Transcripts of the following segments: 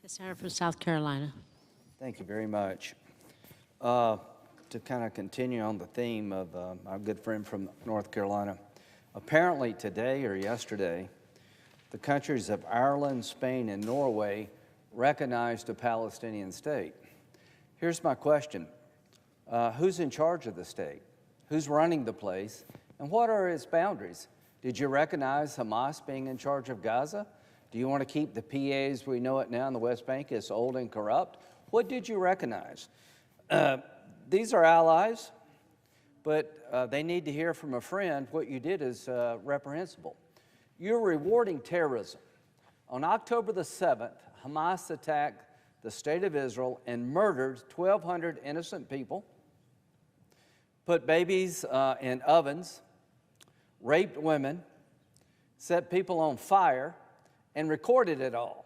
The senator from South Carolina. Thank you very much. To kind of continue on the theme of our good friend from North Carolina, apparently today or yesterday, the countries of Ireland, Spain, and Norway recognized a Palestinian state. Here's my question. Who's in charge of the state? Who's running the place? And what are its boundaries? Did you recognize Hamas being in charge of Gaza? Do you want to keep the PA as we know it now in the West Bank as old and corrupt? What did you recognize? These are allies, but they need to hear from a friend what you did is reprehensible. You're rewarding terrorism. On October the 7th, Hamas attacked the state of Israel and murdered 1,200 innocent people, put babies in ovens, raped women, set people on fire, and recorded it all.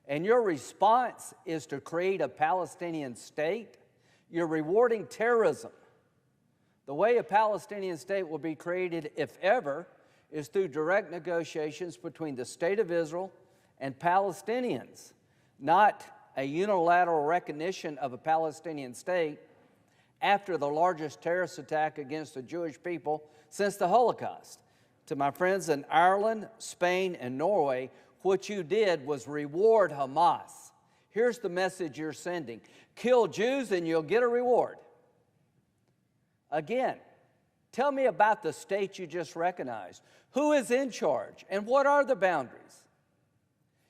And your response is to create a Palestinian state? You're rewarding terrorism. The way a Palestinian state will be created, if ever, is through direct negotiations between the state of Israel and Palestinians, not a unilateral recognition of a Palestinian state after the largest terrorist attack against the Jewish people since the Holocaust. To my friends in Ireland, Spain, and Norway, what you did was reward Hamas. Here's the message you're sending. Kill Jews and you'll get a reward. Again, tell me about the state you just recognized. Who is in charge and what are the boundaries?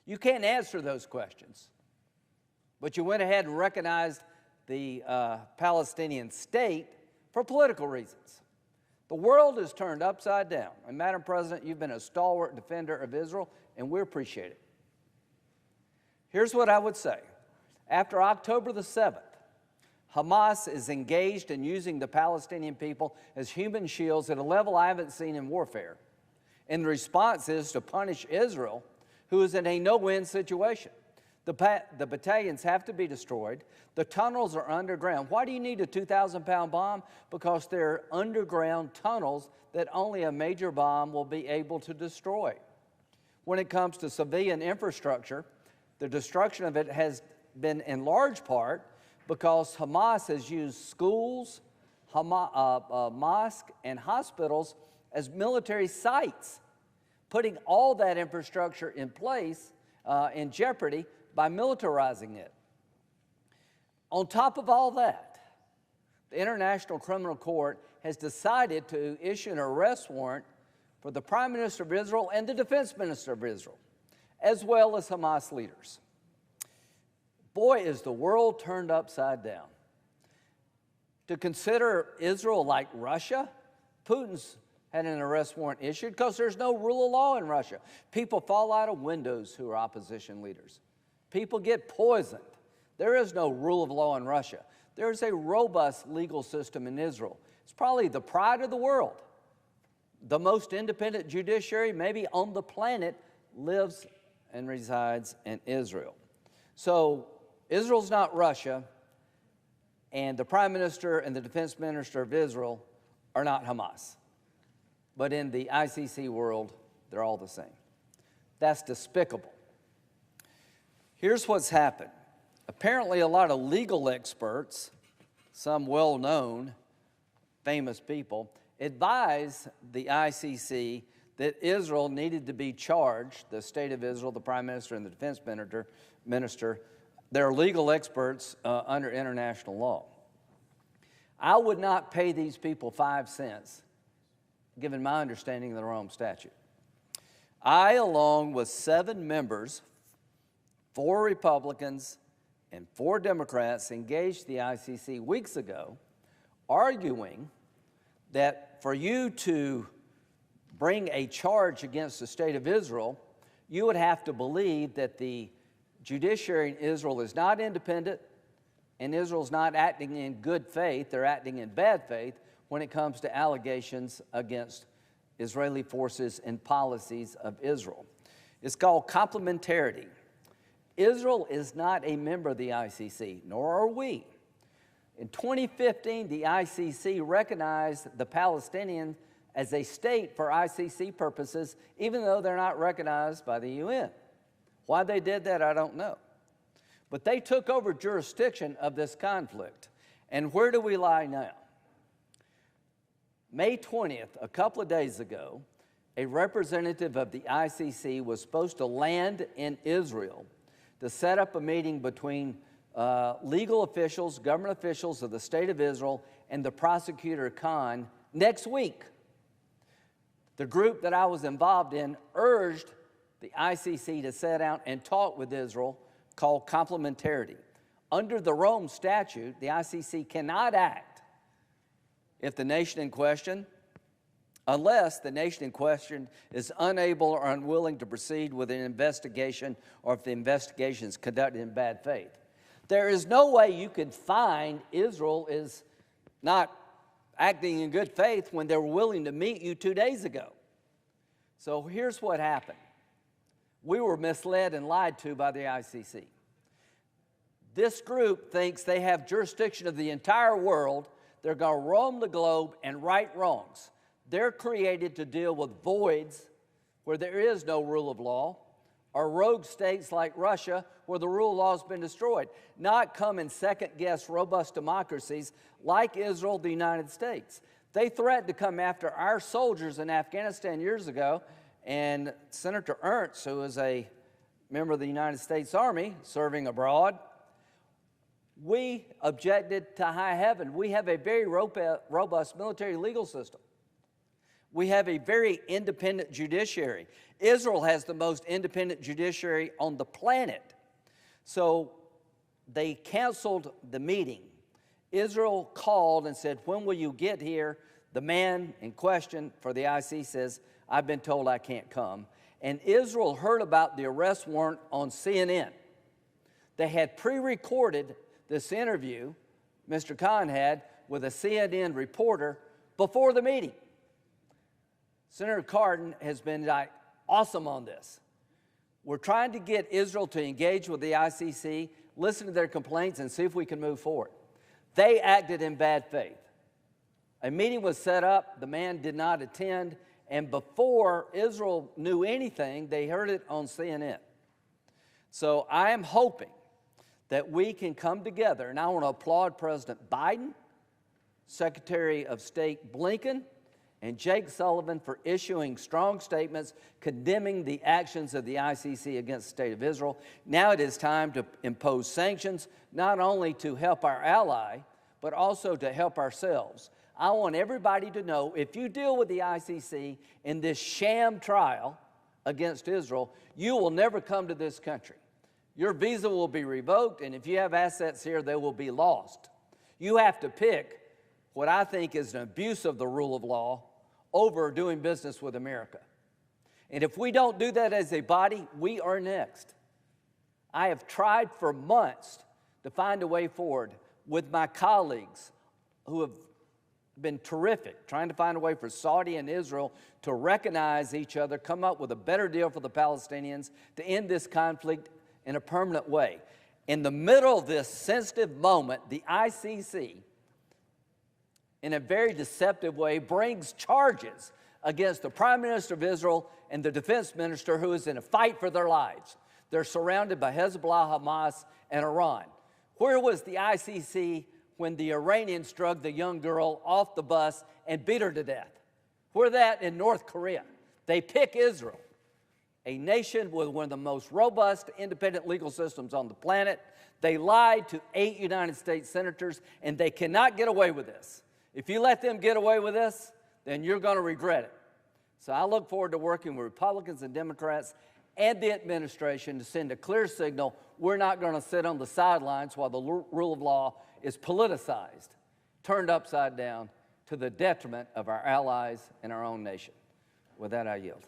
You can't answer those questions, but you went ahead and recognized the Palestinian state for political reasons. The world is turned upside down. And Madam President, you've been a stalwart defender of Israel, and we appreciate it. Here's what I would say. After October the 7th, Hamas is engaged in using the Palestinian people as human shields at a level I haven't seen in warfare. And the response is to punish Israel, who is in a no-win situation. The battalions have to be destroyed. The tunnels are underground. Why do you need a 2,000-pound bomb? Because they're underground tunnels that only a major bomb will be able to destroy. When it comes to civilian infrastructure, the destruction of it has been in large part because Hamas has used schools, mosques, and hospitals as military sites, putting all that infrastructure in place in jeopardy by militarizing it. On top of all that, the International Criminal Court has decided to issue an arrest warrant for the Prime Minister of Israel and the Defense Minister of Israel, as well as Hamas leaders. Boy, is the world turned upside down. To consider Israel like Russia, Putin's had an arrest warrant issued because there's no rule of law in Russia. People fall out of windows who are opposition leaders. People get poisoned. There is no rule of law in Russia. There's a robust legal system in Israel. It's probably the pride of the world. The most independent judiciary maybe on the planet lives and resides in Israel. So Israel's not Russia, and the Prime Minister and the Defense Minister of Israel are not Hamas. But in the ICC world, they're all the same. That's despicable. Here's what's happened. Apparently, a lot of legal experts, some well-known, famous people, advised the ICC that Israel needed to be charged, the state of Israel, the Prime Minister, and the Defense Minister, they're legal experts under international law. I would not pay these people 5 cents, given my understanding of the Rome Statute. I, along with 7 members, 4 Republicans and 4 Democrats, engaged the ICC weeks ago, arguing that for you to bring a charge against the state of Israel, you would have to believe that the judiciary in Israel is not independent and Israel's not acting in good faith, they're acting in bad faith when it comes to allegations against Israeli forces and policies of Israel. It's called complementarity. Israel is not a member of the ICC, nor are we. In 2015, the ICC recognized the Palestinians as a state for ICC purposes, even though they're not recognized by the UN. Why they did that, I don't know. But they took over jurisdiction of this conflict. And where do we lie now? May 20th, a couple of days ago, a representative of the ICC was supposed to land in Israel to set up a meeting between legal officials, government officials of the state of Israel, and the prosecutor Khan next week. The group that I was involved in urged the ICC to sit down and talk with Israel, called complementarity. Under the Rome Statute, the ICC cannot act if the nation in question, unless the nation in question is unable or unwilling to proceed with an investigation, or if the investigation is conducted in bad faith. There is no way you could find Israel is not acting in good faith when they were willing to meet you 2 days ago. So here's what happened. We were misled and lied to by the ICC. This group thinks they have jurisdiction of the entire world. They're going to roam the globe and right wrongs. They're created to deal with voids where there is no rule of law, or rogue states like Russia where the rule of law has been destroyed, not come and second-guess robust democracies like Israel, the United States. They threatened to come after our soldiers in Afghanistan years ago, and Senator Ernst, who is a member of the United States Army serving abroad, we objected to high heaven. We have a very robust military legal system. We have a very independent judiciary. Israel has the most independent judiciary on the planet. So they canceled the meeting. Israel called and said, when will you get here? The man in question for the ICC says, I've been told I can't come. And Israel heard about the arrest warrant on CNN. They had pre-recorded this interview Mr. Khan had with a CNN reporter before the meeting. Senator Cardin has been awesome on this. We're trying to get Israel to engage with the ICC, listen to their complaints, and see if we can move forward. They acted in bad faith. A meeting was set up, the man did not attend, and before Israel knew anything, they heard it on CNN. So I am hoping that we can come together, and I want to applaud President Biden, Secretary of State Blinken, and Jake Sullivan for issuing strong statements condemning the actions of the ICC against the state of Israel. Now it is time to impose sanctions, not only to help our ally, but also to help ourselves. I want everybody to know, if you deal with the ICC in this sham trial against Israel, you will never come to this country. Your visa will be revoked, and if you have assets here, they will be lost. You have to pick what I think is an abuse of the rule of law over doing business with America. And if we don't do that as a body, we are next. I have tried for months to find a way forward with my colleagues who have been terrific, trying to find a way for Saudi and Israel to recognize each other, come up with a better deal for the Palestinians, to end this conflict in a permanent way. In the middle of this sensitive moment, the ICC, in a very deceptive way, brings charges against the Prime Minister of Israel and the Defense Minister, who is in a fight for their lives. They're surrounded by Hezbollah, Hamas, and Iran. Where was the ICC when the Iranians drug the young girl off the bus and beat her to death? Where that in North Korea? They pick Israel, a nation with one of the most robust independent legal systems on the planet. They lied to 8 United States senators, and they cannot get away with this. If you let them get away with this, then you're going to regret it. So I look forward to working with Republicans and Democrats and the administration to send a clear signal. We're not going to sit on the sidelines while the rule of law is politicized, turned upside down to the detriment of our allies and our own nation. With that, I yield.